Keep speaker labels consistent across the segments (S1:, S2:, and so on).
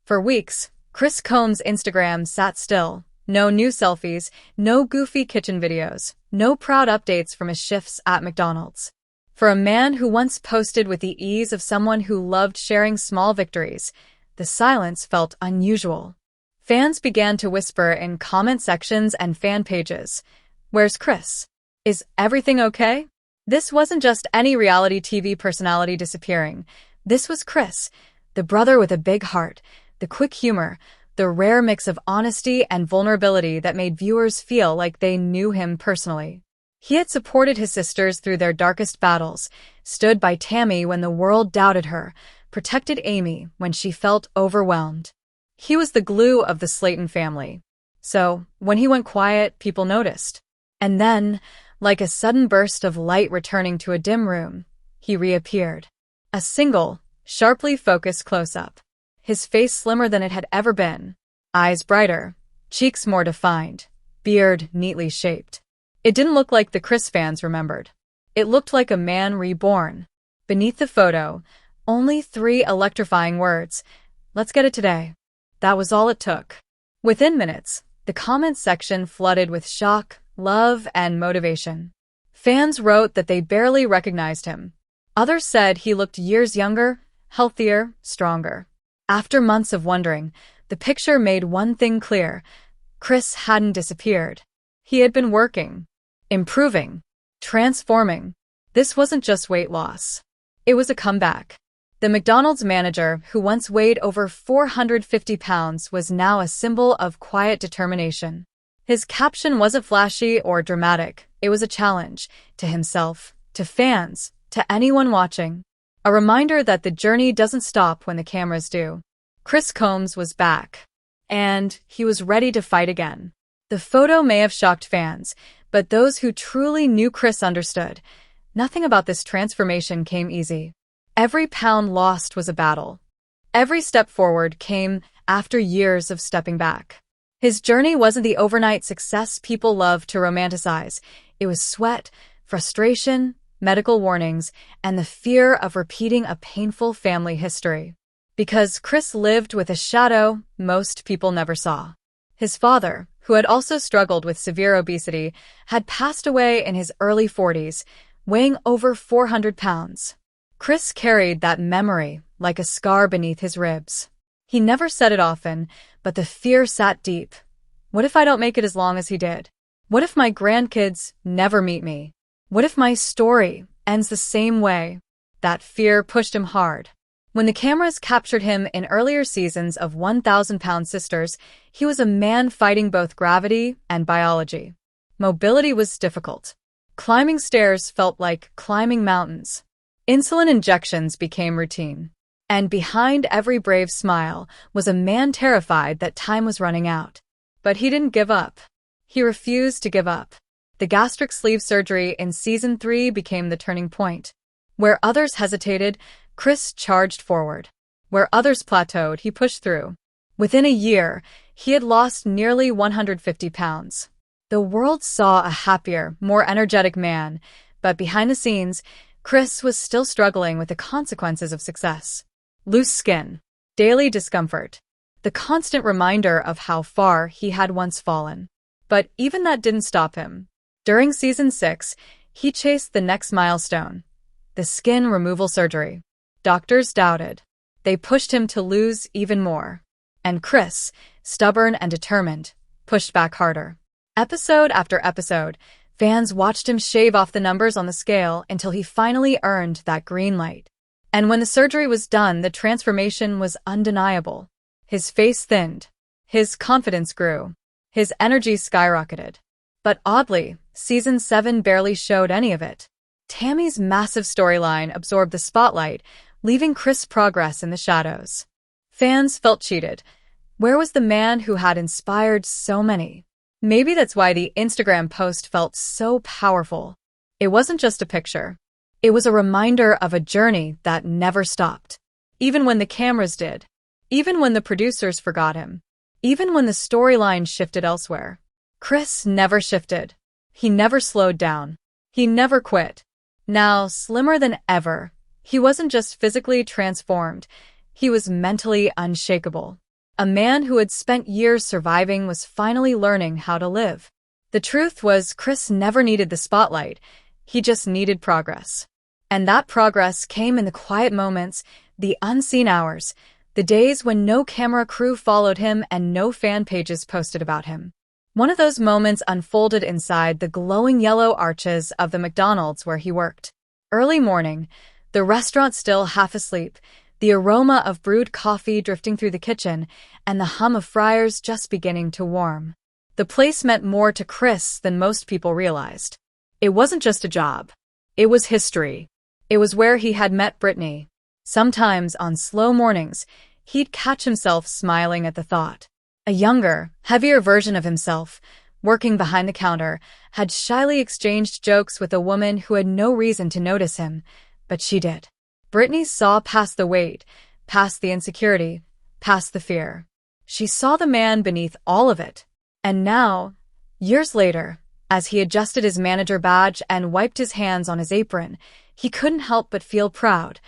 S1: For weeks, Chris Combs' Instagram sat still. No new selfies, no goofy kitchen videos, no proud updates from his shifts at McDonald's. For a man who once posted with the ease of someone who loved sharing small victories, the silence felt unusual. Fans began to whisper in comment sections and fan pages, "Where's Chris? Is everything okay?" This wasn't just any reality TV personality disappearing. This was Chris, the brother with a big heart, the quick humor, the rare mix of honesty and vulnerability that made viewers feel like they knew him personally. He had supported his sisters through their darkest battles, stood by Tammy when the world doubted her, protected Amy when she felt overwhelmed. He was the glue of the Slatten family. So, when he went quiet, people noticed. And then, like a sudden burst of light returning to a dim room, he reappeared. A single, sharply focused close-up. His face slimmer than it had ever been, eyes brighter, cheeks more defined, beard neatly shaped. It didn't look like the Chris fans remembered. It looked like a man reborn. Beneath the photo, only 3 electrifying words: "Let's get it today." That was all it took. Within minutes, the comments section flooded with shock, love, and motivation. Fans wrote that they barely recognized him. Others said he looked years younger, healthier, stronger. After months of wondering, the picture made one thing clear: Chris hadn't disappeared. He had been working, improving, transforming. This wasn't just weight loss. It was a comeback. The McDonald's manager, who once weighed over 450 pounds, was now a symbol of quiet determination. His caption wasn't flashy or dramatic. It was a challenge to himself, to fans, to anyone watching. A reminder that the journey doesn't stop when the cameras do. Chris Combs was back. And he was ready to fight again. The photo may have shocked fans, but those who truly knew Chris understood. Nothing about this transformation came easy. Every pound lost was a battle. Every step forward came after years of stepping back. His journey wasn't the overnight success people love to romanticize. It was sweat, frustration, medical warnings, and the fear of repeating a painful family history. Because Chris lived with a shadow most people never saw. His father, who had also struggled with severe obesity, had passed away in his early 40s, weighing over 400 pounds. Chris carried that memory like a scar beneath his ribs. He never said it often, but the fear sat deep. What if I don't make it as long as he did? What if my grandkids never meet me? What if my story ends the same way? That fear pushed him hard. When the cameras captured him in earlier seasons of 1,000-Pound Sisters, he was a man fighting both gravity and biology. Mobility was difficult. Climbing stairs felt like climbing mountains. Insulin injections became routine. And behind every brave smile was a man terrified that time was running out. But he didn't give up. He refused to give up. The gastric sleeve surgery in Season 3 became the turning point. Where others hesitated, Chris charged forward. Where others plateaued, he pushed through. Within a year, he had lost nearly 150 pounds. The world saw a happier, more energetic man, but behind the scenes, Chris was still struggling with the consequences of success. Loose skin, daily discomfort, the constant reminder of how far he had once fallen. But even that didn't stop him. During Season 6, he chased the next milestone, the skin removal surgery. Doctors doubted. They pushed him to lose even more. And Chris, stubborn and determined, pushed back harder. Episode after episode, fans watched him shave off the numbers on the scale until he finally earned that green light. And when the surgery was done, the transformation was undeniable. His face thinned. His confidence grew. His energy skyrocketed. But oddly, Season 7 barely showed any of it. Tammy's massive storyline absorbed the spotlight, leaving Chris' progress in the shadows. Fans felt cheated. Where was the man who had inspired so many? Maybe that's why the Instagram post felt so powerful. It wasn't just a picture. It was a reminder of a journey that never stopped. Even when the cameras did. Even when the producers forgot him. Even when the storyline shifted elsewhere. Chris never shifted. He never slowed down. He never quit. Now, slimmer than ever, he wasn't just physically transformed. He was mentally unshakable. A man who had spent years surviving was finally learning how to live. The truth was, Chris never needed the spotlight. He just needed progress. And that progress came in the quiet moments, the unseen hours, the days when no camera crew followed him and no fan pages posted about him. One of those moments unfolded inside the glowing yellow arches of the McDonald's where he worked. Early morning, the restaurant still half asleep, the aroma of brewed coffee drifting through the kitchen, and the hum of fryers just beginning to warm. The place meant more to Chris than most people realized. It wasn't just a job. It was history. It was where he had met Brittany. Sometimes, on slow mornings, he'd catch himself smiling at the thought. A younger, heavier version of himself, working behind the counter, had shyly exchanged jokes with a woman who had no reason to notice him, but she did. Brittany saw past the weight, past the insecurity, past the fear. She saw the man beneath all of it. And now, years later, as he adjusted his manager badge and wiped his hands on his apron, he couldn't help but feel proud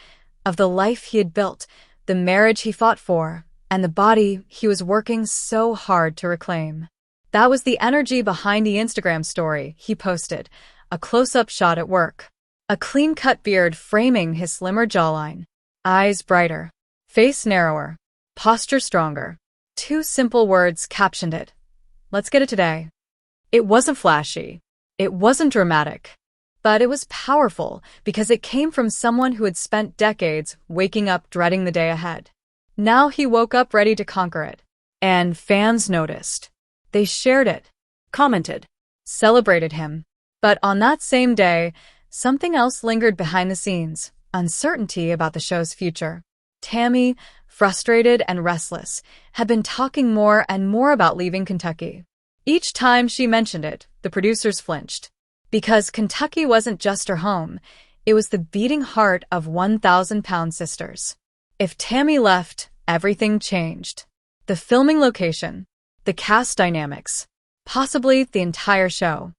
S1: of the life he had built, the marriage he fought for, and the body he was working so hard to reclaim. That was the energy behind the Instagram story he posted, a close-up shot at work. A clean-cut beard framing his slimmer jawline. Eyes brighter. Face narrower. Posture stronger. 2 simple words captioned it. Let's get it today. It wasn't flashy. It wasn't dramatic. But it was powerful because it came from someone who had spent decades waking up dreading the day ahead. Now he woke up ready to conquer it. And fans noticed. They shared it, commented, celebrated him. But on that same day, something else lingered behind the scenes, uncertainty about the show's future. Tammy, frustrated and restless, had been talking more and more about leaving Kentucky. Each time she mentioned it, the producers flinched. Because Kentucky wasn't just her home, it was the beating heart of 1,000-pound sisters. If Tammy left, everything changed. The filming location, the cast dynamics, possibly the entire show.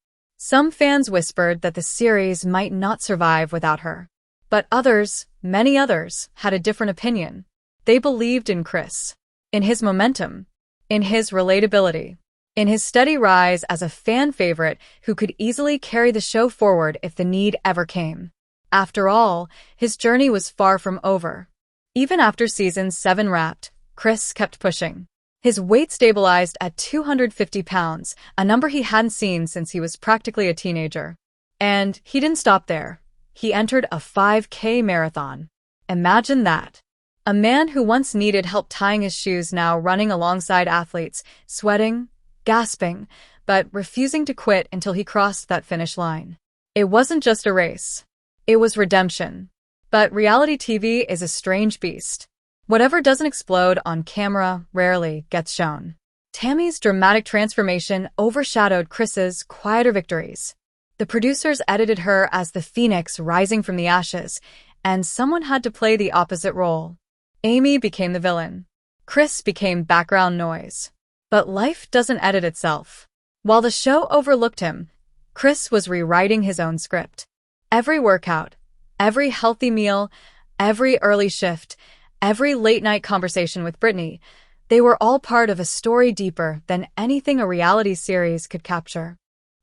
S1: Some fans whispered that the series might not survive without her. But others, many others, had a different opinion. They believed in Chris, in his momentum, in his relatability, in his steady rise as a fan favorite who could easily carry the show forward if the need ever came. After all, his journey was far from over. Even after season 7 wrapped, Chris kept pushing. His weight stabilized at 250 pounds, a number he hadn't seen since he was practically a teenager. And he didn't stop there. He entered a 5K marathon. Imagine that. A man who once needed help tying his shoes now running alongside athletes, sweating, gasping, but refusing to quit until he crossed that finish line. It wasn't just a race. It was redemption. But reality TV is a strange beast. Whatever doesn't explode on camera rarely gets shown. Tammy's dramatic transformation overshadowed Chris's quieter victories. The producers edited her as the phoenix rising from the ashes, and someone had to play the opposite role. Amy became the villain. Chris became background noise. But life doesn't edit itself. While the show overlooked him, Chris was rewriting his own script. Every workout, every healthy meal, every early shift, every late-night conversation with Brittany, they were all part of a story deeper than anything a reality series could capture.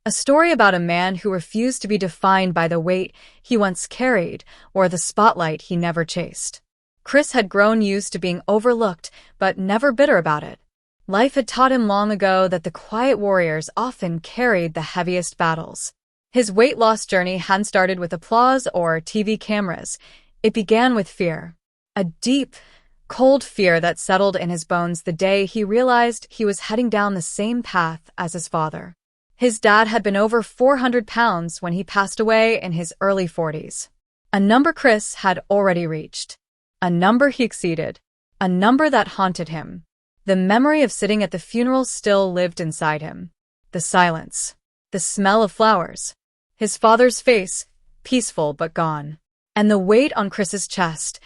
S1: A story about a man who refused to be defined by the weight he once carried or the spotlight he never chased. Chris had grown used to being overlooked, but never bitter about it. Life had taught him long ago that the quiet warriors often carried the heaviest battles. His weight loss journey hadn't started with applause or TV cameras. It began with fear. A deep, cold fear that settled in his bones the day he realized he was heading down the same path as his father. His dad had been over 400 pounds when he passed away in his early 40s. A number Chris had already reached. A number he exceeded. A number that haunted him. The memory of sitting at the funeral still lived inside him. The silence. The smell of flowers. His father's face, peaceful but gone. And the weight on Chris's chest,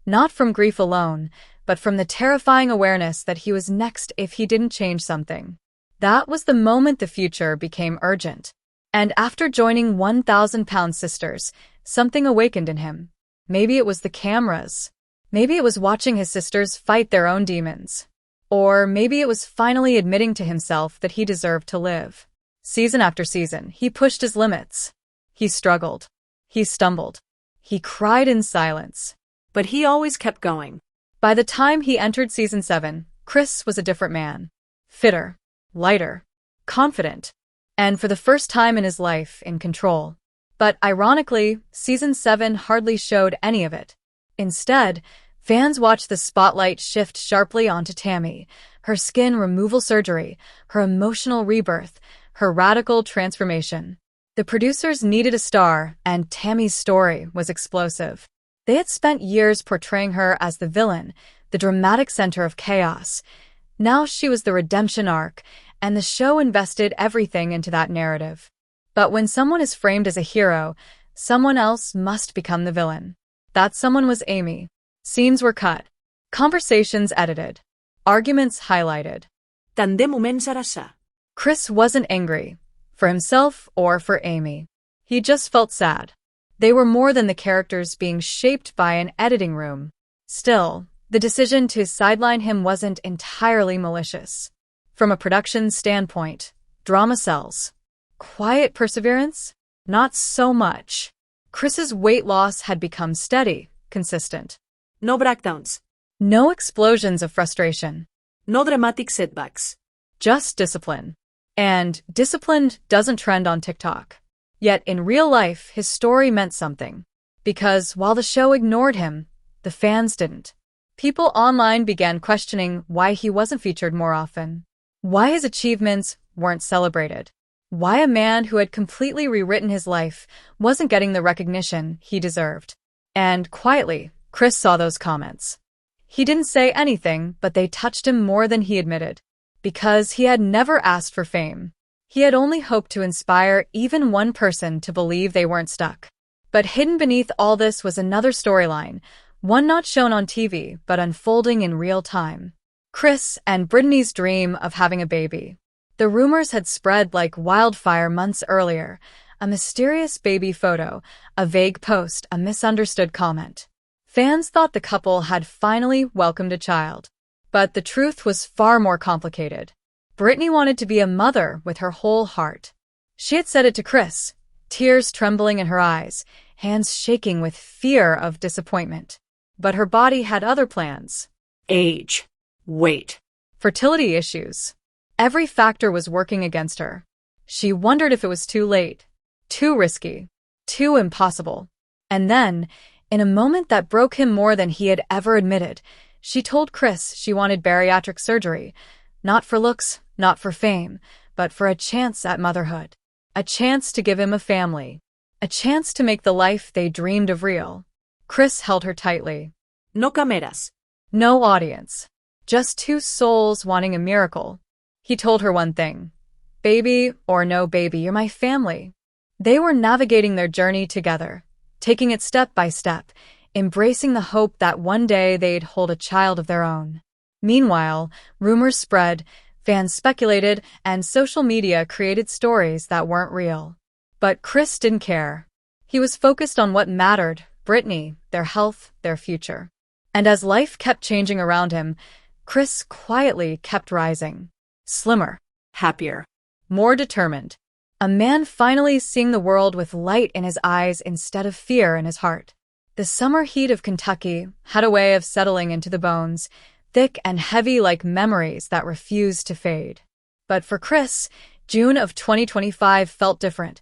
S1: not from grief alone, but from the terrifying awareness that he was next if he didn't change something. That was the moment the future became urgent. And after joining 1,000-pound sisters, something awakened in him. Maybe it was the cameras. Maybe it was watching his sisters fight their own demons. Or maybe it was finally admitting to himself that he deserved to live. Season after season, he pushed his limits. He struggled. He stumbled. He cried in silence.
S2: But he always kept going.
S1: By the time he entered season 7, Chris was a different man. Fitter, lighter, confident, and for the first time in his life, in control. But ironically, season 7 hardly showed any of it. Instead, fans watched the spotlight shift sharply onto Tammy, her skin removal surgery, her emotional rebirth, her radical transformation. The producers needed a star, and Tammy's story was explosive. They had spent years portraying her as the villain, the dramatic center of chaos. Now she was the redemption arc, and the show invested everything into that narrative. But when someone is framed as a hero, someone else must become the villain. That someone was Amy. Scenes were cut. Conversations edited. Arguments highlighted.
S2: Tant de moments ara sa.
S1: Chris wasn't angry, for himself or for Amy. He just felt sad. They were more than the characters being shaped by an editing room. Still, the decision to sideline him wasn't entirely malicious. From a production standpoint, drama sells. Quiet perseverance? Not so much. Chris's weight loss had become steady, consistent.
S2: No breakdowns.
S1: No explosions of frustration.
S2: No dramatic setbacks.
S1: Just discipline. And discipline doesn't trend on TikTok. Yet in real life, his story meant something. Because while the show ignored him, the fans didn't. People online began questioning why he wasn't featured more often. Why his achievements weren't celebrated. Why a man who had completely rewritten his life wasn't getting the recognition he deserved. And quietly, Chris saw those comments. He didn't say anything, but they touched him more than he admitted. Because he had never asked for fame. He had only hoped to inspire even one person to believe they weren't stuck. But hidden beneath all this was another storyline, one not shown on TV, but unfolding in real time. Chris and Brittany's dream of having a baby. The rumors had spread like wildfire months earlier. A mysterious baby photo, a vague post, a misunderstood comment. Fans thought the couple had finally welcomed a child. But the truth was far more complicated. Brittany wanted to be a mother with her whole heart. She had said it to Chris, tears trembling in her eyes, hands shaking with fear of disappointment. But her body had other plans.
S2: Age. Weight.
S1: Fertility issues. Every factor was working against her. She wondered if it was too late, too risky, too impossible. And then, in a moment that broke him more than he had ever admitted, she told Chris she wanted bariatric surgery, not for looks, not for fame, but for a chance at motherhood. A chance to give him a family. A chance to make the life they dreamed of real. Chris held her tightly.
S2: No cameras.
S1: No audience. Just two souls wanting a miracle. He told her one thing. Baby or no baby, you're my family. They were navigating their journey together, taking it step by step, embracing the hope that one day they'd hold a child of their own. Meanwhile, rumors spread, fans speculated, and social media created stories that weren't real. But Chris didn't care. He was focused on what mattered, Brittany, their health, their future. And as life kept changing around him, Chris quietly kept rising. Slimmer.
S2: Happier.
S1: More determined. A man finally seeing the world with light in his eyes instead of fear in his heart. The summer heat of Kentucky had a way of settling into the bones, thick and heavy like memories that refused to fade. But for Chris, June of 2025 felt different.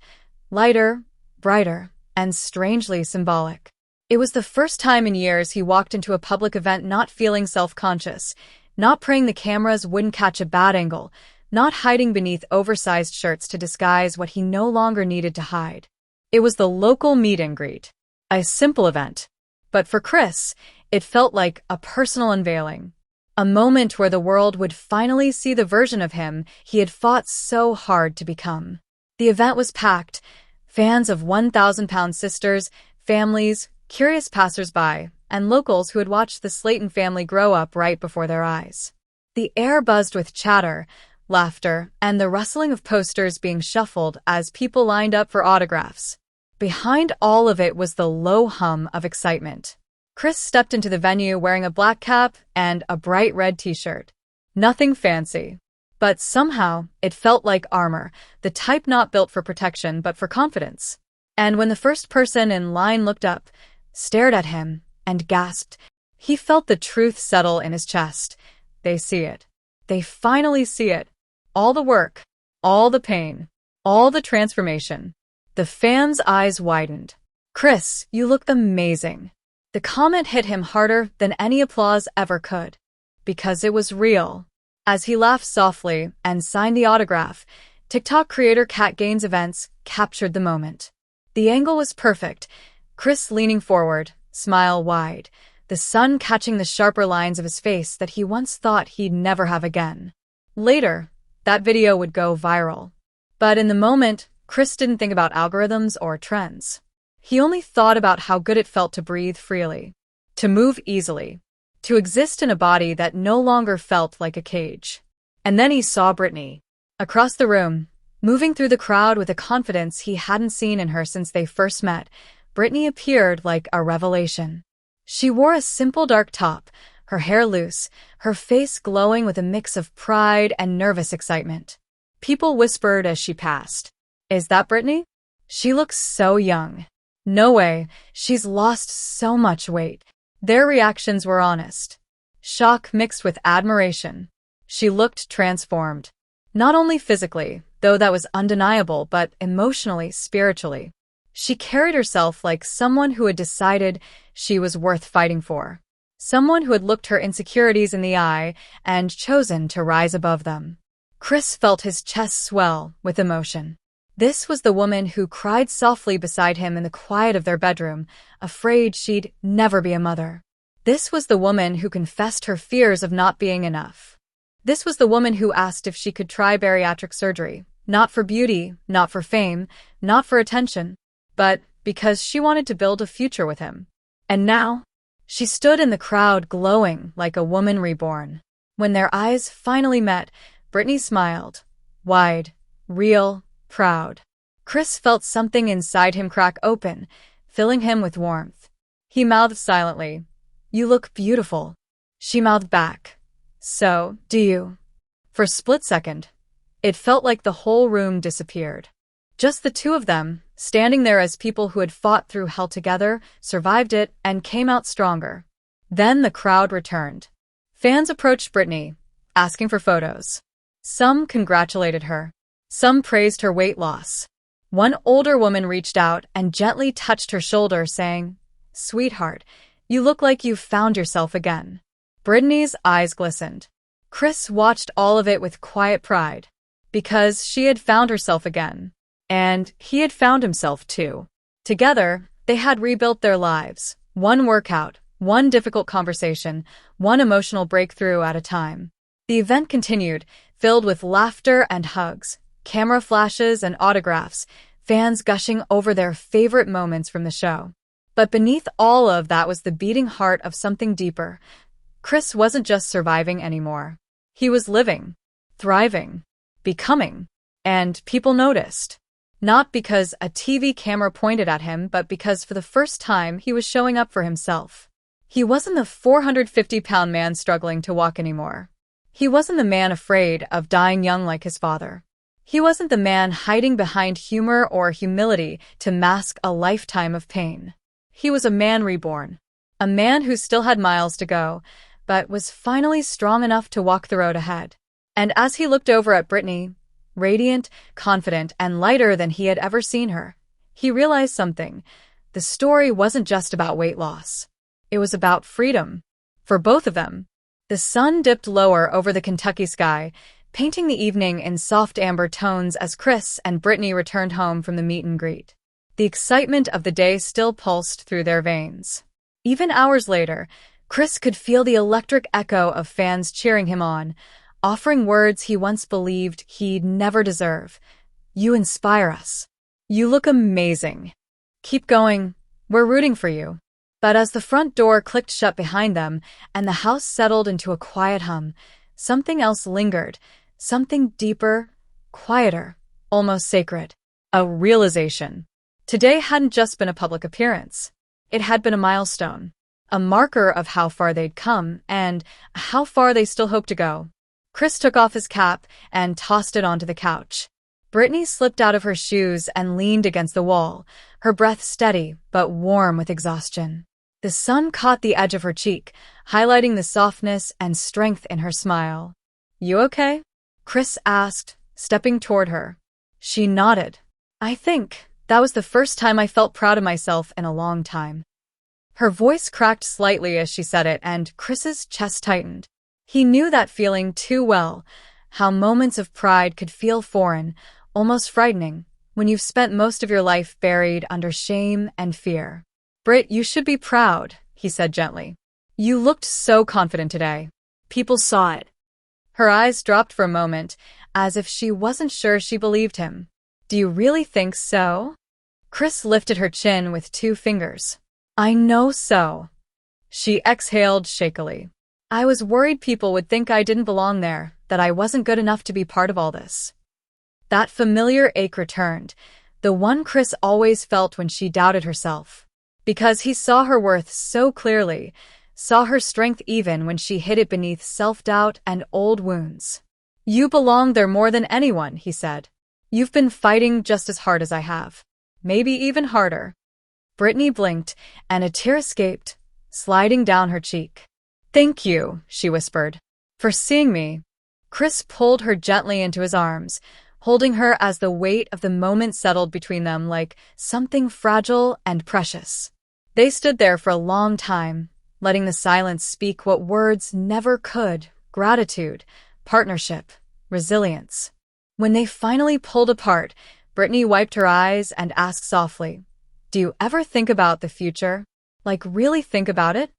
S1: Lighter, brighter, and strangely symbolic. It was the first time in years he walked into a public event not feeling self-conscious, not praying the cameras wouldn't catch a bad angle, not hiding beneath oversized shirts to disguise what he no longer needed to hide. It was the local meet and greet. A simple event. But for Chris, it felt like a personal unveiling. A moment where the world would finally see the version of him he had fought so hard to become. The event was packed. Fans of 1,000-pound sisters, families, curious passers-by, and locals who had watched the Slatten family grow up right before their eyes. The air buzzed with chatter, laughter, and the rustling of posters being shuffled as people lined up for autographs. Behind all of it was the low hum of excitement. Chris stepped into the venue wearing a black cap and a bright red t-shirt. Nothing fancy. But somehow, it felt like armor, the type not built for protection but for confidence. And when the first person in line looked up, stared at him, and gasped, he felt the truth settle in his chest. They see it. They finally see it. All the work, all the pain, all the transformation. The fans' eyes widened. "Chris, you look amazing." The comment hit him harder than any applause ever could. Because it was real. As he laughed softly and signed the autograph, TikTok creator Kat Gaines Events captured the moment. The angle was perfect. Chris leaning forward, smile wide, the sun catching the sharper lines of his face that he once thought he'd never have again. Later, that video would go viral. But in the moment, Chris didn't think about algorithms or trends. He only thought about how good it felt to breathe freely, to move easily, to exist in a body that no longer felt like a cage. And then he saw Brittany. Across the room, moving through the crowd with a confidence he hadn't seen in her since they first met, Brittany appeared like a revelation. She wore a simple dark top, her hair loose, her face glowing with a mix of pride and nervous excitement. People whispered as she passed, "Is that Brittany? She looks so young. No way, she's lost so much weight." Their reactions were honest. Shock mixed with admiration. She looked transformed. Not only physically, though that was undeniable, but emotionally, spiritually. She carried herself like someone who had decided she was worth fighting for. Someone who had looked her insecurities in the eye and chosen to rise above them. Chris felt his chest swell with emotion. This was the woman who cried softly beside him in the quiet of their bedroom, afraid she'd never be a mother. This was the woman who confessed her fears of not being enough. This was the woman who asked if she could try bariatric surgery, not for beauty, not for fame, not for attention, but because she wanted to build a future with him. And now, she stood in the crowd glowing like a woman reborn. When their eyes finally met, Brittany smiled, wide, real, proud. Chris felt something inside him crack open, filling him with warmth. He mouthed silently, "You look beautiful." She mouthed back, "So, do you?" For a split second, it felt like the whole room disappeared. Just the two of them, standing there as people who had fought through hell together, survived it, and came out stronger. Then the crowd returned. Fans approached Brittany, asking for photos. Some congratulated her. Some praised her weight loss. One older woman reached out and gently touched her shoulder, saying, "Sweetheart, you look like you've found yourself again." Brittany's eyes glistened. Chris watched all of it with quiet pride, because she had found herself again. And he had found himself too. Together, they had rebuilt their lives, one workout, one difficult conversation, one emotional breakthrough at a time. The event continued, filled with laughter and hugs, camera flashes and autographs, fans gushing over their favorite moments from the show. But beneath all of that was the beating heart of something deeper. Chris wasn't just surviving anymore. He was living, thriving, becoming, and people noticed. Not because a TV camera pointed at him, but because for the first time he was showing up for himself. He wasn't the 450-pound man struggling to walk anymore. He wasn't the man afraid of dying young like his father. He wasn't the man hiding behind humor or humility to mask a lifetime of pain. He was a man reborn. A man who still had miles to go, but was finally strong enough to walk the road ahead. And as he looked over at Brittany, radiant, confident, and lighter than he had ever seen her, he realized something. The story wasn't just about weight loss. It was about freedom. For both of them. The sun dipped lower over the Kentucky sky, painting the evening in soft amber tones as Chris and Brittany returned home from the meet and greet. The excitement of the day still pulsed through their veins. Even hours later, Chris could feel the electric echo of fans cheering him on, offering words he once believed he'd never deserve. "You inspire us. You look amazing. Keep going. We're rooting for you." But as the front door clicked shut behind them and the house settled into a quiet hum, something else lingered, something deeper, quieter, almost sacred. A realization. Today hadn't just been a public appearance. It had been a milestone, a marker of how far they'd come and how far they still hoped to go. Chris took off his cap and tossed it onto the couch. Brittany slipped out of her shoes and leaned against the wall, her breath steady but warm with exhaustion. The sun caught the edge of her cheek, highlighting the softness and strength in her smile. "You okay?" Chris asked, stepping toward her. She nodded. "I think that was the first time I felt proud of myself in a long time." Her voice cracked slightly as she said it, and Chris's chest tightened. He knew that feeling too well, how moments of pride could feel foreign, almost frightening, when you've spent most of your life buried under shame and fear. "Britt, you should be proud," he said gently. "You looked so confident today."
S2: People saw it.
S1: Her eyes dropped for a moment, as if she wasn't sure she believed him. "Do you really think so?" Chris lifted her chin with 2 fingers. "I know so." She exhaled shakily. "I was worried people would think I didn't belong there, that I wasn't good enough to be part of all this." That familiar ache returned, the one Chris always felt when she doubted herself. Because he saw her worth so clearly, saw her strength even when she hid it beneath self-doubt and old wounds. "You belong there more than anyone," he said. "You've been fighting just as hard as I have. Maybe even harder." Brittany blinked, and a tear escaped, sliding down her cheek. "Thank you," she whispered, "for seeing me." Chris pulled her gently into his arms, holding her as the weight of the moment settled between them like something fragile and precious. They stood there for a long time, letting the silence speak what words never could: gratitude, partnership, resilience. When they finally pulled apart, Brittany wiped her eyes and asked softly, "Do you ever think about the future? Like really think about it?"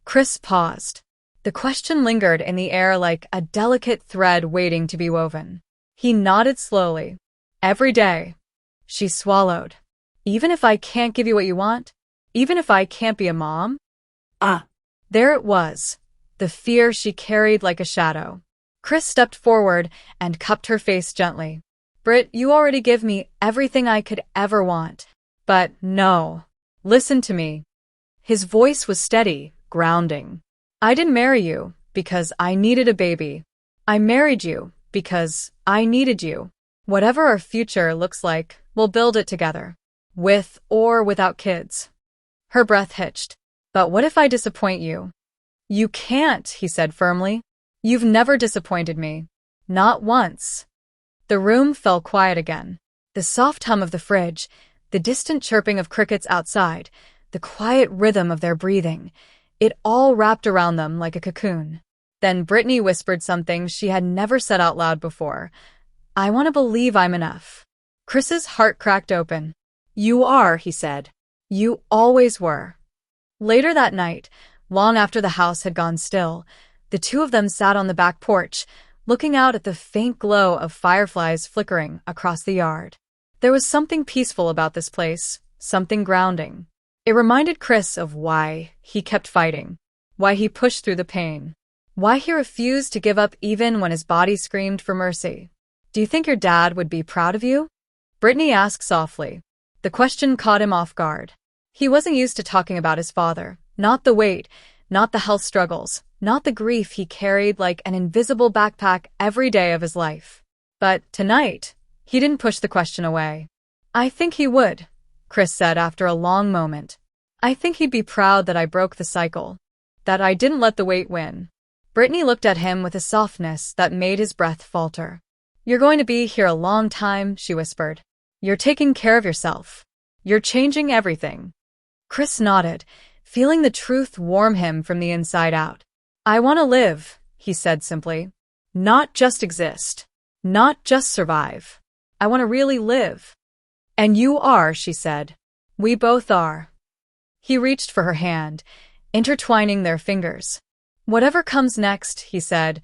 S1: Chris paused. The question lingered in the air like a delicate thread waiting to be woven. He nodded slowly. "Every day." She swallowed. "Even if I can't give you what you want? Even if I can't be a mom?" There it was, the fear she carried like a shadow. Chris stepped forward and cupped her face gently. "Britt, you already give me everything I could ever want. But no. Listen to me." His voice was steady, grounding. "I didn't marry you because I needed a baby. I married you because I needed you. Whatever our future looks like, we'll build it together. With or without kids." Her breath hitched. "But what if I disappoint you?" "You can't," he said firmly. "You've never disappointed me. Not once." The room fell quiet again. The soft hum of the fridge, the distant chirping of crickets outside, the quiet rhythm of their breathing, it all wrapped around them like a cocoon. Then Brittany whispered something she had never said out loud before. "I want to believe I'm enough." Chris's heart cracked open. "You are," he said. "You always were." Later that night, long after the house had gone still, the two of them sat on the back porch, looking out at the faint glow of fireflies flickering across the yard. There was something peaceful about this place, something grounding. It reminded Chris of why he kept fighting, why he pushed through the pain, why he refused to give up even when his body screamed for mercy. "Do you think your dad would be proud of you?" Brittany asked softly. The question caught him off guard. He wasn't used to talking about his father, not the weight, not the health struggles, not the grief he carried like an invisible backpack every day of his life. But tonight, he didn't push the question away. "I think he would," Chris said after a long moment. "I think he'd be proud that I broke the cycle, that I didn't let the weight win." Brittany looked at him with a softness that made his breath falter. "You're going to be here a long time," she whispered. "You're taking care of yourself. You're changing everything." Chris nodded, feeling the truth warm him from the inside out. "I want to live," he said simply. "Not just exist. Not just survive. I want to really live." "And you are," she said. "We both are." He reached for her hand, intertwining their fingers. "Whatever comes next," he said,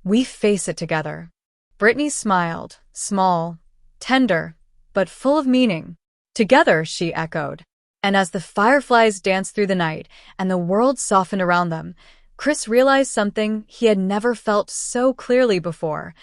S1: "we face it together." Brittany smiled, small, tender, but full of meaning. "Together," she echoed. And as the fireflies danced through the night and the world softened around them, Chris realized something he had never felt so clearly before.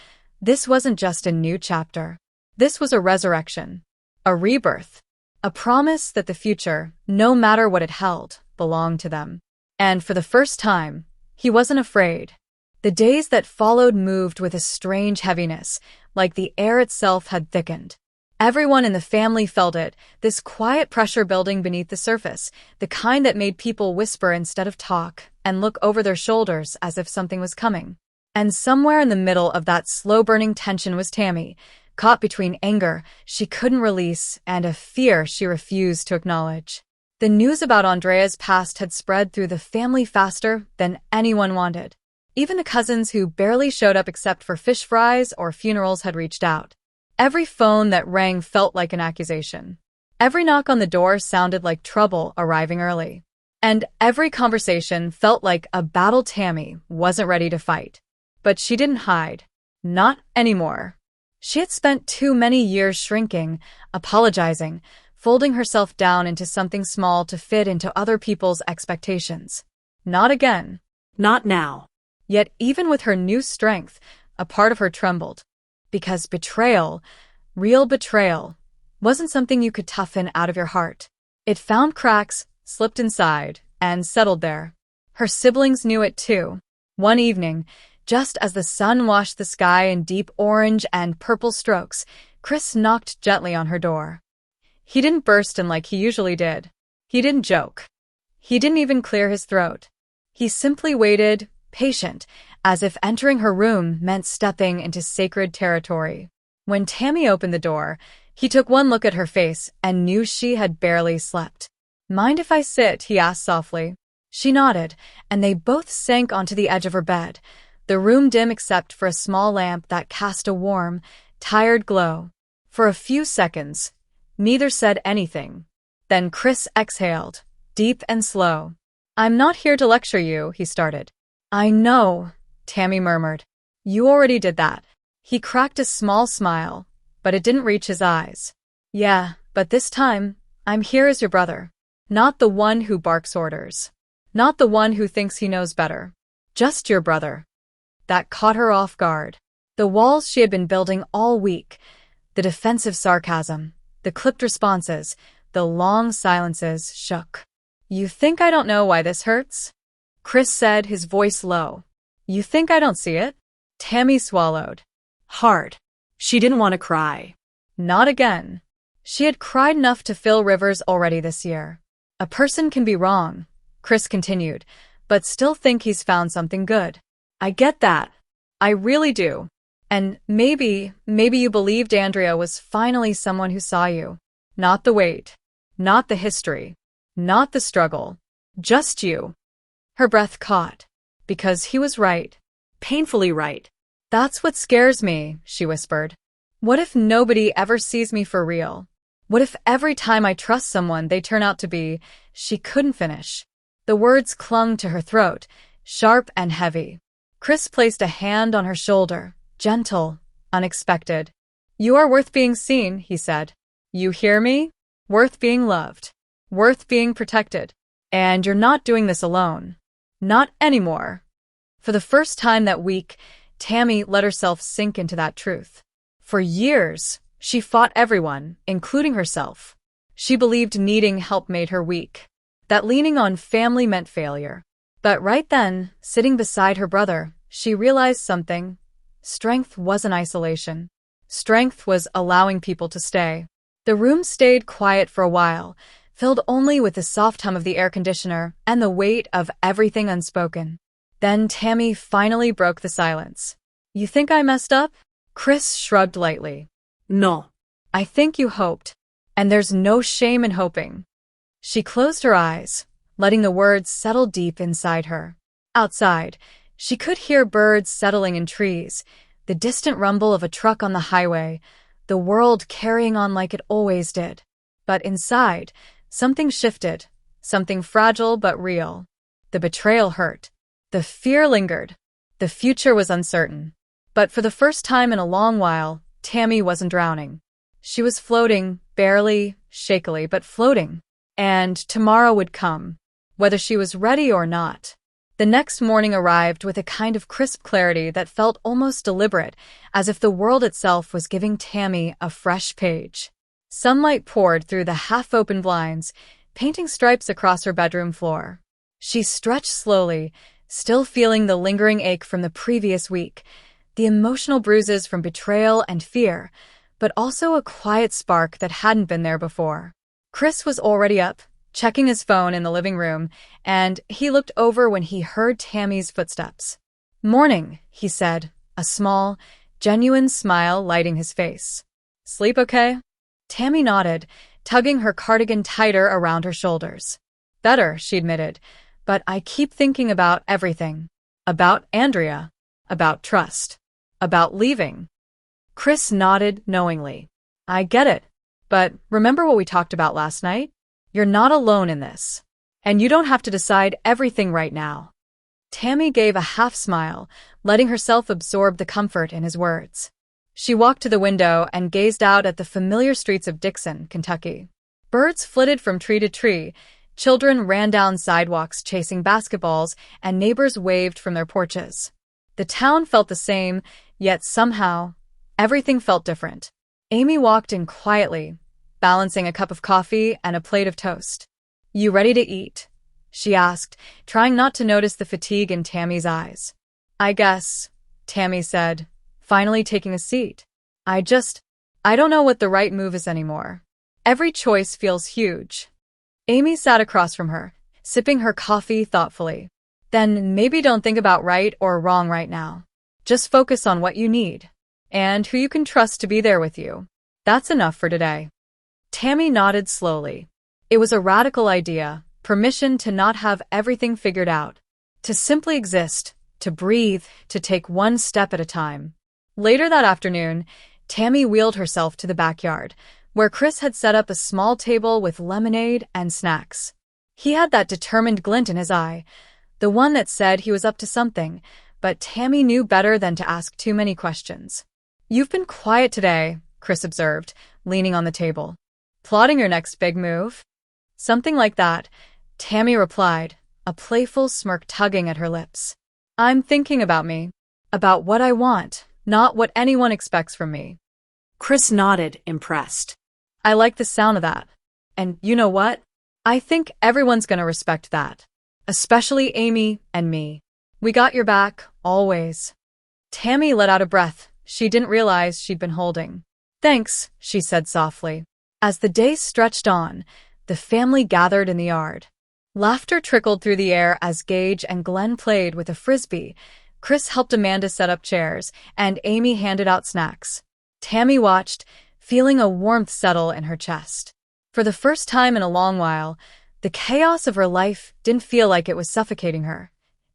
S1: This wasn't just a new chapter. This was a resurrection, a rebirth, a promise that the future, no matter what it held, belonged to them. And for the first time, he wasn't afraid. The days that followed moved with a strange heaviness, like the air itself had thickened. Everyone in the family felt it, this quiet pressure building beneath the surface, the kind that made people whisper instead of talk, and look over their shoulders as if something was coming. And somewhere in the middle of that slow-burning tension was Tammy, caught between anger she couldn't release and a fear she refused to acknowledge. The news about Andrea's past had spread through the family faster than anyone wanted. Even the cousins who barely showed up except for fish fries or funerals had reached out. Every phone that rang felt like an accusation. Every knock on the door sounded like trouble arriving early. And every conversation felt like a battle Tammy wasn't ready to fight. But she didn't hide. Not anymore. She had spent too many years shrinking, apologizing, folding herself down into something small to fit into other people's expectations. Not again.
S2: Not now.
S1: Yet even with her new strength, a part of her trembled. Because betrayal, real betrayal, wasn't something you could toughen out of your heart. It found cracks, slipped inside, and settled there. Her siblings knew it too. One evening, just as the sun washed the sky in deep orange and purple strokes, Chris knocked gently on her door. He didn't burst in like he usually did. He didn't joke. He didn't even clear his throat. He simply waited, patient, as if entering her room meant stepping into sacred territory. When Tammy opened the door, he took one look at her face and knew she had barely slept. "Mind if I sit?" he asked softly. She nodded, and they both sank onto the edge of her bed, the room dim except for a small lamp that cast a warm, tired glow. For a few seconds, neither said anything. Then Chris exhaled, deep and slow. "I'm not here to lecture you," he started. "I know," Tammy murmured. "You already did that." He cracked a small smile, but it didn't reach his eyes. "Yeah, but this time, I'm here as your brother. Not the one who barks orders. Not the one who thinks he knows better. Just your brother." That caught her off guard. The walls she had been building all week, the defensive sarcasm, the clipped responses, the long silences shook. "You think I don't know why this hurts?" Chris said, his voice low. "You think I don't see it?" Tammy swallowed. Hard.
S2: She didn't want to cry.
S1: Not again. She had cried enough to fill rivers already this year. "A person can be wrong," Chris continued, "but still think he's found something good. I get that. I really do. And maybe you believed Andrea was finally someone who saw you. Not the weight. Not the history. Not the struggle. Just you." Her breath caught. Because he was right.
S2: Painfully right.
S1: "That's what scares me," she whispered. "What if nobody ever sees me for real? What if every time I trust someone they turn out to be—" She couldn't finish. The words clung to her throat, sharp and heavy. Chris placed a hand on her shoulder, gentle, unexpected. "You are worth being seen," he said. "You hear me? Worth being loved. Worth being protected. And you're not doing this alone. Not anymore." For the first time that week, Tammy let herself sink into that truth. For years, she fought everyone, including herself. She believed needing help made her weak, that leaning on family meant failure. But right then, sitting beside her brother, she realized something. Strength wasn't isolation. Strength was allowing people to stay. The room stayed quiet for a while, filled only with the soft hum of the air conditioner and the weight of everything unspoken. Then Tammy finally broke the silence. "You think I messed up?" Chris shrugged lightly.
S2: No.
S1: "I think you hoped. And there's no shame in hoping." She closed her eyes, letting the words settle deep inside her. Outside, she could hear birds settling in trees, the distant rumble of a truck on the highway, the world carrying on like it always did. But inside, something shifted, something fragile but real. The betrayal hurt. The fear lingered. The future was uncertain. But for the first time in a long while, Tammy wasn't drowning. She was floating, barely, shakily, but floating. And tomorrow would come, whether she was ready or not. The next morning arrived with a kind of crisp clarity that felt almost deliberate, as if the world itself was giving Tammy a fresh page. Sunlight poured through the half-open blinds, painting stripes across her bedroom floor. She stretched slowly, still feeling the lingering ache from the previous week, the emotional bruises from betrayal and fear, but also a quiet spark that hadn't been there before. Chris was already up, checking his phone in the living room, and he looked over when he heard Tammy's footsteps. "Morning," he said, a small, genuine smile lighting his face. "Sleep okay?" Tammy nodded, tugging her cardigan tighter around her shoulders. "Better," she admitted, "but I keep thinking about everything. About Andrea. About trust. About leaving." Chris nodded knowingly. "I get it. But remember what we talked about last night? You're not alone in this. And you don't have to decide everything right now." Tammy gave a half smile, letting herself absorb the comfort in his words. She walked to the window and gazed out at the familiar streets of Dixon, Kentucky. Birds flitted from tree to tree, children ran down sidewalks chasing basketballs, and neighbors waved from their porches. The town felt the same, yet somehow, everything felt different. Amy walked in quietly, balancing a cup of coffee and a plate of toast. "You ready to eat?" she asked, trying not to notice the fatigue in Tammy's eyes. "I guess," Tammy said, finally taking a seat. I don't know what the right move is anymore. Every choice feels huge." Amy sat across from her, sipping her coffee thoughtfully. "Then maybe don't think about right or wrong right now. Just focus on what you need, and who you can trust to be there with you. That's enough for today." Tammy nodded slowly. It was a radical idea, permission to not have everything figured out, to simply exist, to breathe, to take one step at a time. Later that afternoon, Tammy wheeled herself to the backyard, where Chris had set up a small table with lemonade and snacks. He had that determined glint in his eye, the one that said he was up to something, but Tammy knew better than to ask too many questions. "You've been quiet today," Chris observed, leaning on the table. "Plotting your next big move?" "Something like that," Tammy replied, a playful smirk tugging at her lips. "I'm thinking about me, about what I want, not what anyone expects from me."
S2: Chris nodded, impressed.
S1: "I like the sound of that. And you know what? I think everyone's gonna respect that. Especially Amy and me. We got your back, always." Tammy let out a breath she didn't realize she'd been holding. "Thanks," she said softly. As the days stretched on, the family gathered in the yard. Laughter trickled through the air as Gage and Glenn played with a frisbee. Chris helped Amanda set up chairs, and Amy handed out snacks. Tammy watched, feeling a warmth settle in her chest. For the first time in a long while, the chaos of her life didn't feel like it was suffocating her.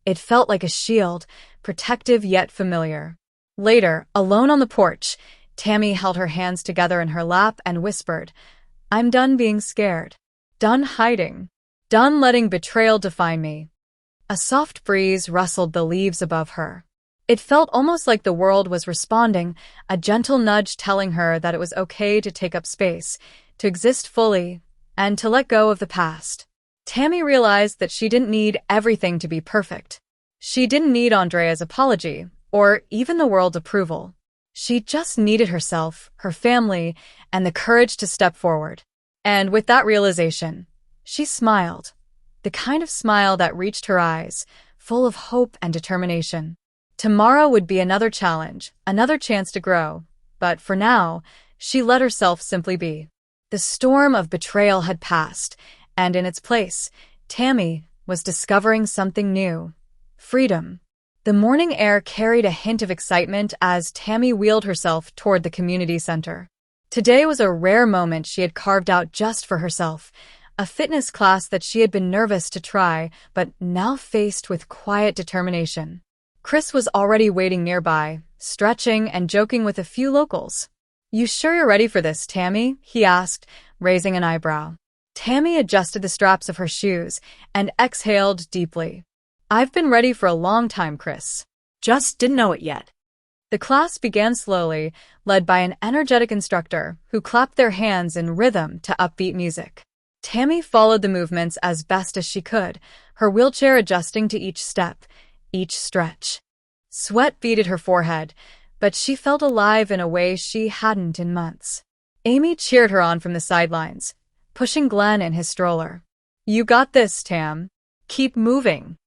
S1: It felt like a shield, protective yet familiar. Later, alone on the porch, Tammy held her hands together in her lap and whispered, "I'm done being scared. Done hiding. Done letting betrayal define me." A soft breeze rustled the leaves above her. It felt almost like the world was responding, a gentle nudge telling her that it was okay to take up space, to exist fully, and to let go of the past. Tammy realized that she didn't need everything to be perfect. She didn't need Andrea's apology, or even the world's approval. She just needed herself, her family, and the courage to step forward. And with that realization, she smiled. The kind of smile that reached her eyes, full of hope and determination. Tomorrow would be another challenge, another chance to grow. But for now, she let herself simply be. The storm of betrayal had passed, and in its place, Tammy was discovering something new. Freedom. The morning air carried a hint of excitement as Tammy wheeled herself toward the community center. Today was a rare moment she had carved out just for herself, a fitness class that she had been nervous to try, but now faced with quiet determination. Chris was already waiting nearby, stretching and joking with a few locals. "You sure you're ready for this, Tammy?" he asked, raising an eyebrow. Tammy adjusted the straps of her shoes and exhaled deeply. "I've been ready for a long time, Chris.
S2: Just didn't know it yet."
S1: The class began slowly, led by an energetic instructor who clapped their hands in rhythm to upbeat music. Tammy followed the movements as best as she could, her wheelchair adjusting to each step, each stretch. Sweat beaded her forehead, but she felt alive in a way she hadn't in months. Amy cheered her on from the sidelines, pushing Glenn in his stroller. "You got this, Tam. Keep moving."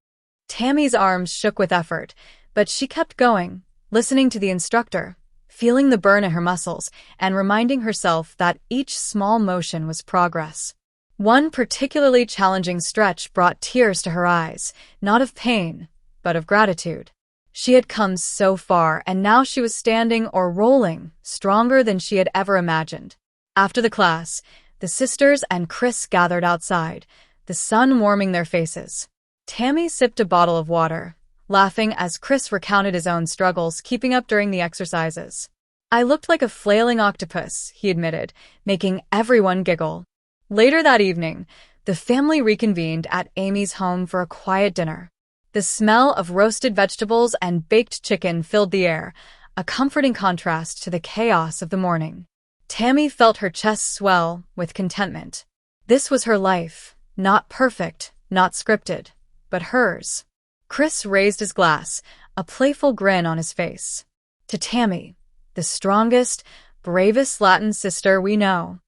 S1: Tammy's arms shook with effort, but she kept going, listening to the instructor, feeling the burn in her muscles, and reminding herself that each small motion was progress. One particularly challenging stretch brought tears to her eyes, not of pain, but of gratitude. She had come so far, and now she was standing or rolling, stronger than she had ever imagined. After the class, the sisters and Chris gathered outside, the sun warming their faces. Tammy sipped a bottle of water, laughing as Chris recounted his own struggles keeping up during the exercises. "I looked like a flailing octopus," he admitted, making everyone giggle. Later that evening, the family reconvened at Amy's home for a quiet dinner. The smell of roasted vegetables and baked chicken filled the air, a comforting contrast to the chaos of the morning. Tammy felt her chest swell with contentment. This was her life, not perfect, not scripted, but hers. Chris raised his glass, a playful grin on his face. "To Tammy, the strongest, bravest Slatten sister we know."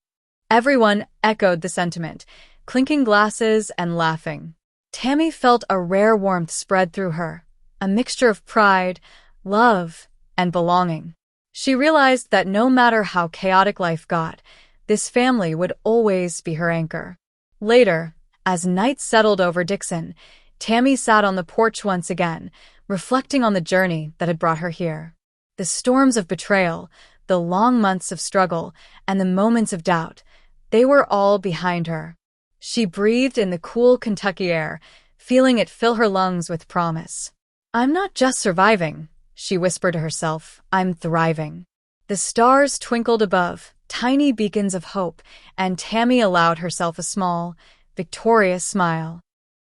S1: Everyone echoed the sentiment, clinking glasses and laughing. Tammy felt a rare warmth spread through her, a mixture of pride, love, and belonging. She realized that no matter how chaotic life got, this family would always be her anchor. Later, as night settled over Dixon, Tammy sat on the porch once again, reflecting on the journey that had brought her here. The storms of betrayal, the long months of struggle, and the moments of doubt, they were all behind her. She breathed in the cool Kentucky air, feeling it fill her lungs with promise. "I'm not just surviving," she whispered to herself, "I'm thriving." The stars twinkled above, tiny beacons of hope, and Tammy allowed herself a small, victorious smile.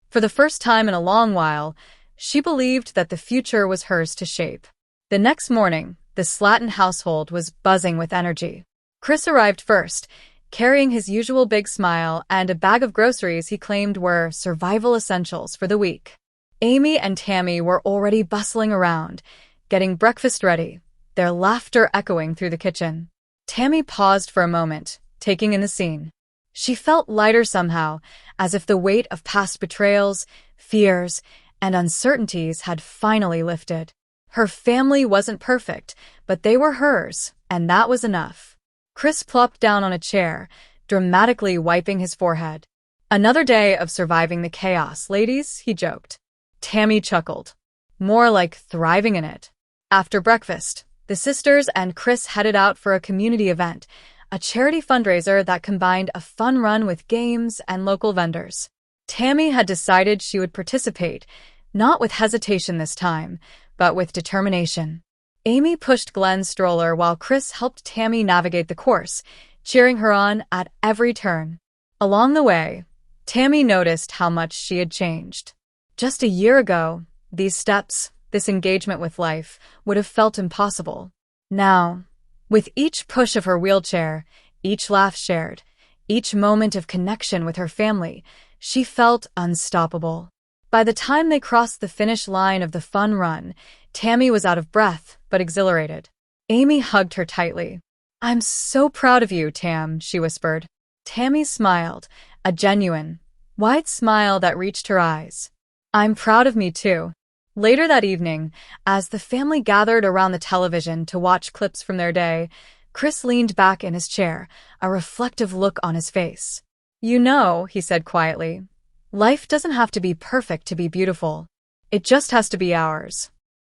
S1: For the first time in a long while, she believed that the future was hers to shape. The next morning, the Slatten household was buzzing with energy. Chris arrived first, carrying his usual big smile and a bag of groceries he claimed were survival essentials for the week. Amy and Tammy were already bustling around, getting breakfast ready, their laughter echoing through the kitchen. Tammy paused for a moment, taking in the scene. She felt lighter somehow, as if the weight of past betrayals, fears, and uncertainties had finally lifted. Her family wasn't perfect, but they were hers, and that was enough. Chris plopped down on a chair, dramatically wiping his forehead. "Another day of surviving the chaos, ladies," he joked. Tammy chuckled. "More like thriving in it." After breakfast, the sisters and Chris headed out for a community event, a charity fundraiser that combined a fun run with games and local vendors. Tammy had decided she would participate, not with hesitation this time, but with determination. Amy pushed Glenn's stroller while Chris helped Tammy navigate the course, cheering her on at every turn. Along the way, Tammy noticed how much she had changed. Just a year ago, these steps, this engagement with life, would have felt impossible. Now, with each push of her wheelchair, each laugh shared, each moment of connection with her family, she felt unstoppable. By the time they crossed the finish line of the fun run, Tammy was out of breath, but exhilarated. Amy hugged her tightly. "I'm so proud of you, Tam," she whispered. Tammy smiled, a genuine, wide smile that reached her eyes. "I'm proud of me too." Later that evening, as the family gathered around the television to watch clips from their day, Chris leaned back in his chair, a reflective look on his face. "You know," he said quietly, "life doesn't have to be perfect to be beautiful. It just has to be ours."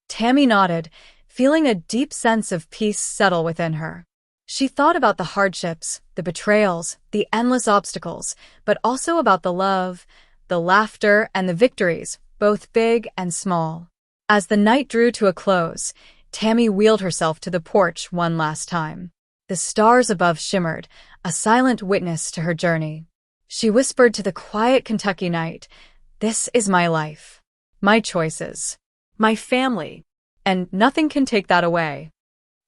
S1: Tammy nodded, feeling a deep sense of peace settle within her. She thought about the hardships, the betrayals, the endless obstacles, but also about the love, the laughter, and the victories, both big and small. As the night drew to a close, Tammy wheeled herself to the porch one last time. The stars above shimmered, a silent witness to her journey. She whispered to the quiet Kentucky night, "This is my life, my choices, my family, and nothing can take that away."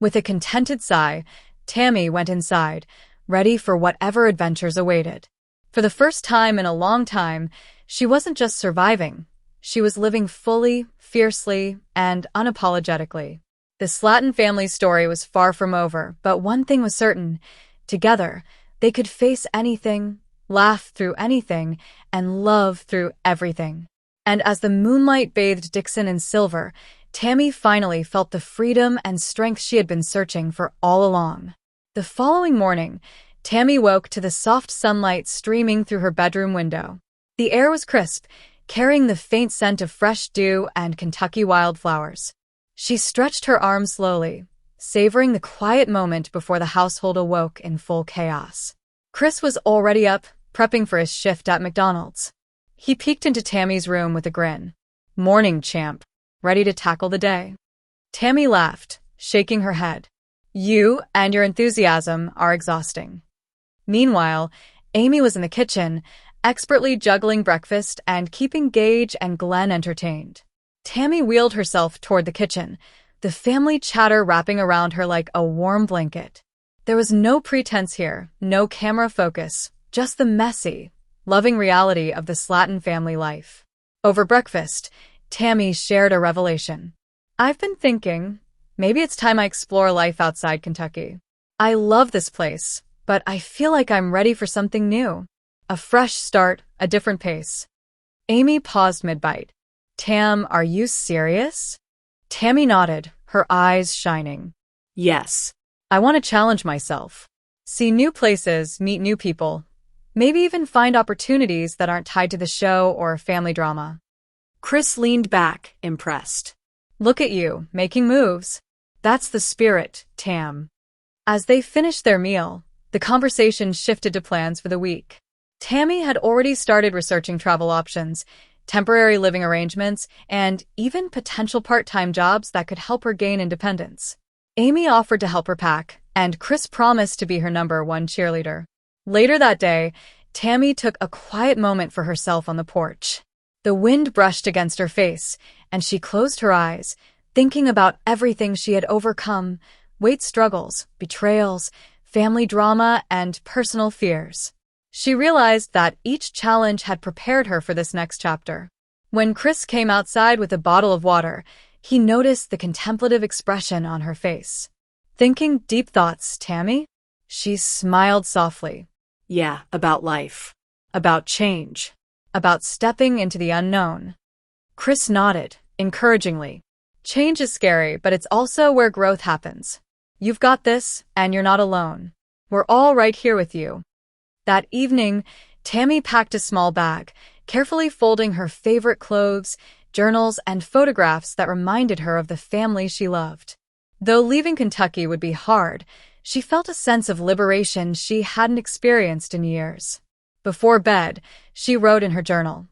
S1: With a contented sigh, Tammy went inside, ready for whatever adventures awaited. For the first time in a long time, she wasn't just surviving. She was living fully, fiercely, and unapologetically. The Slatten family's story was far from over, but one thing was certain. Together, they could face anything, laugh through anything, and love through everything. And as the moonlight bathed Dixon in silver, Tammy finally felt the freedom and strength she had been searching for all along. The following morning, Tammy woke to the soft sunlight streaming through her bedroom window. The air was crisp, carrying the faint scent of fresh dew and Kentucky wildflowers. She stretched her arms slowly, savoring the quiet moment before the household awoke in full chaos. Chris was already up, prepping for his shift at McDonald's. He peeked into Tammy's room with a grin. "Morning, champ. Ready to tackle the day?" Tammy laughed, shaking her head. "You and your enthusiasm are exhausting." Meanwhile, Amy was in the kitchen, expertly juggling breakfast and keeping Gage and Glenn entertained. Tammy wheeled herself toward the kitchen, the family chatter wrapping around her like a warm blanket. There was no pretense here, no camera focus, just the messy, loving reality of the Slatten family life. Over breakfast, Tammy shared a revelation. "I've been thinking, maybe it's time I explore life outside Kentucky. I love this place, but I feel like I'm ready for something new. A fresh start, a different pace." Amy paused mid-bite. "Tam, are you serious?" Tammy nodded, her eyes shining.
S2: Yes.
S1: "I want to challenge myself. See new places, meet new people. Maybe even find opportunities that aren't tied to the show or family drama."
S2: Chris leaned back, impressed.
S1: "Look at you, making moves. That's the spirit, Tam." As they finished their meal, the conversation shifted to plans for the week. Tammy had already started researching travel options, temporary living arrangements, and even potential part-time jobs that could help her gain independence. Amy offered to help her pack, and Chris promised to be her #1 cheerleader. Later that day, Tammy took a quiet moment for herself on the porch. The wind brushed against her face, and she closed her eyes, thinking about everything she had overcome: weight struggles, betrayals, family drama, and personal fears. She realized that each challenge had prepared her for this next chapter. When Chris came outside with a bottle of water, he noticed the contemplative expression on her face. "Thinking deep thoughts, Tammy?" She smiled softly.
S2: "Yeah, about life.
S1: "About change. About stepping into the unknown." Chris nodded, encouragingly. "Change is scary, but it's also where growth happens. You've got this, and you're not alone. We're all right here with you." That evening, Tammy packed a small bag, carefully folding her favorite clothes, journals, and photographs that reminded her of the family she loved. Though leaving Kentucky would be hard, she felt a sense of liberation she hadn't experienced in years. Before bed, she wrote in her journal,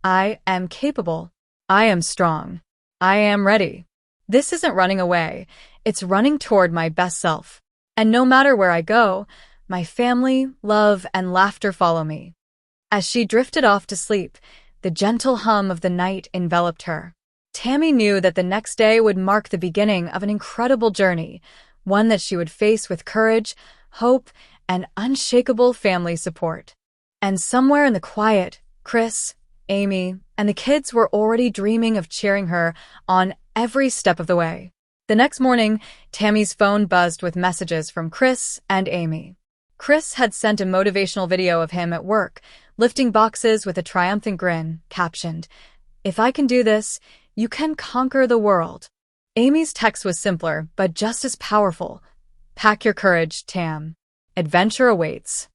S1: "I am capable. I am strong. I am ready. This isn't running away, it's running toward my best self. And no matter where I go, my family, love, and laughter follow me." As she drifted off to sleep, the gentle hum of the night enveloped her. Tammy knew that the next day would mark the beginning of an incredible journey, one that she would face with courage, hope, and unshakable family support. And somewhere in the quiet, Chris, Amy, and the kids were already dreaming of cheering her on every step of the way. The next morning, Tammy's phone buzzed with messages from Chris and Amy. Chris had sent a motivational video of him at work, lifting boxes with a triumphant grin, captioned, "If I can do this, you can conquer the world." Amy's text was simpler, but just as powerful. "Pack your courage, Tam. Adventure awaits."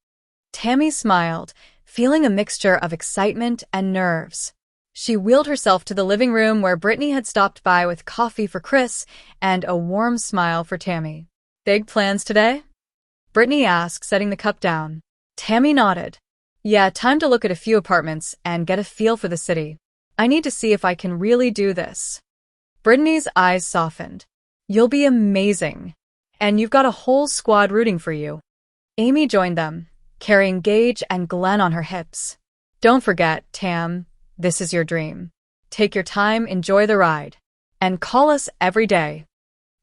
S1: Tammy smiled, feeling a mixture of excitement and nerves. She wheeled herself to the living room where Brittany had stopped by with coffee for Chris and a warm smile for Tammy. "Big plans today?" Brittany asked, setting the cup down. Tammy nodded. "Yeah, time to look at a few apartments and get a feel for the city. I need to see if I can really do this." Brittany's eyes softened. "You'll be amazing. And you've got a whole squad rooting for you." Amy joined them, carrying Gage and Glenn on her hips. "Don't forget, Tam, this is your dream. Take your time, enjoy the ride. And call us every day."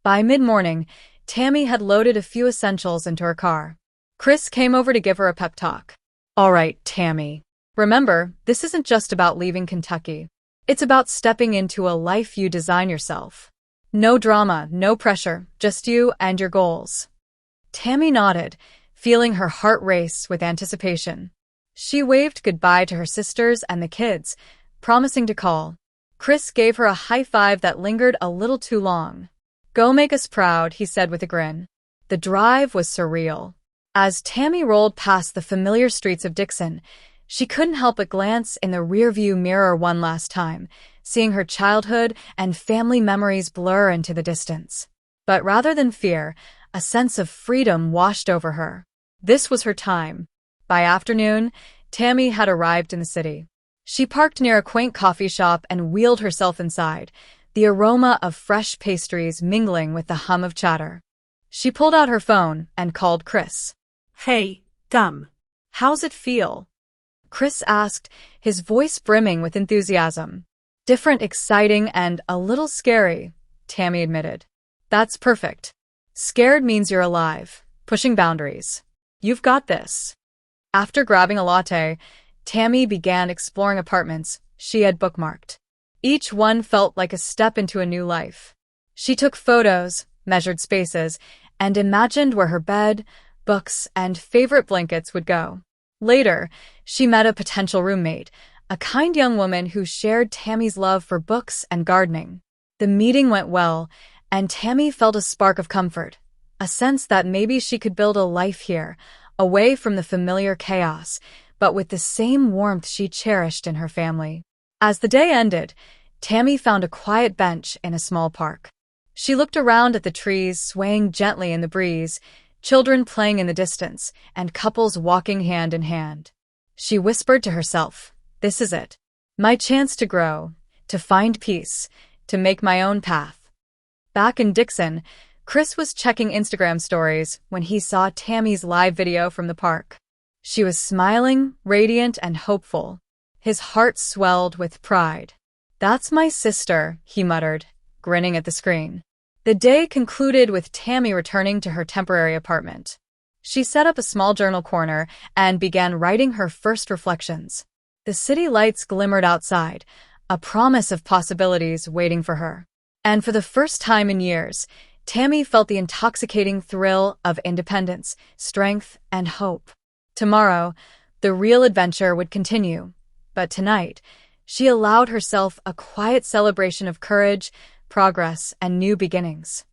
S1: By mid-morning, Tammy had loaded a few essentials into her car. Chris came over to give her a pep talk. "All right, Tammy. Remember, this isn't just about leaving Kentucky. It's about stepping into a life you design yourself. No drama, no pressure, just you and your goals." Tammy nodded, feeling her heart race with anticipation. She waved goodbye to her sisters and the kids, promising to call. Chris gave her a high five that lingered a little too long. "Go make us proud," he said with a grin. The drive was surreal. As Tammy rolled past the familiar streets of Dixon, she couldn't help but glance in the rearview mirror one last time, seeing her childhood and family memories blur into the distance. But rather than fear, a sense of freedom washed over her. This was her time. By afternoon, Tammy had arrived in the city. She parked near a quaint coffee shop and wheeled herself inside, the aroma of fresh pastries mingling with the hum of chatter. She pulled out her phone and called Chris.
S2: Hey, dumb.
S1: "How's it feel?" Chris asked, his voice brimming with enthusiasm. "Different, exciting, and a little scary," Tammy admitted. "That's perfect. Scared means you're alive, pushing boundaries. You've got this." After grabbing a latte, Tammy began exploring apartments she had bookmarked. Each one felt like a step into a new life. She took photos, measured spaces, and imagined where her bed, books, and favorite blankets would go. Later, she met a potential roommate, a kind young woman who shared Tammy's love for books and gardening. The meeting went well, and Tammy felt a spark of comfort, a sense that maybe she could build a life here, away from the familiar chaos, but with the same warmth she cherished in her family. As the day ended, Tammy found a quiet bench in a small park. She looked around at the trees swaying gently in the breeze, children playing in the distance, and couples walking hand in hand. She whispered to herself, "This is it. My chance to grow, to find peace, to make my own path." Back in Dixon, Chris was checking Instagram stories when he saw Tammy's live video from the park. She was smiling, radiant, and hopeful. His heart swelled with pride. "That's my sister," he muttered, grinning at the screen. The day concluded with Tammy returning to her temporary apartment. She set up a small journal corner and began writing her first reflections. The city lights glimmered outside, a promise of possibilities waiting for her. And for the first time in years, Tammy felt the intoxicating thrill of independence, strength, and hope. Tomorrow, the real adventure would continue. But tonight, she allowed herself a quiet celebration of courage, progress, and new beginnings.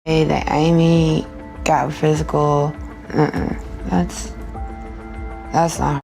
S3: Hey, that Amy got physical. That's not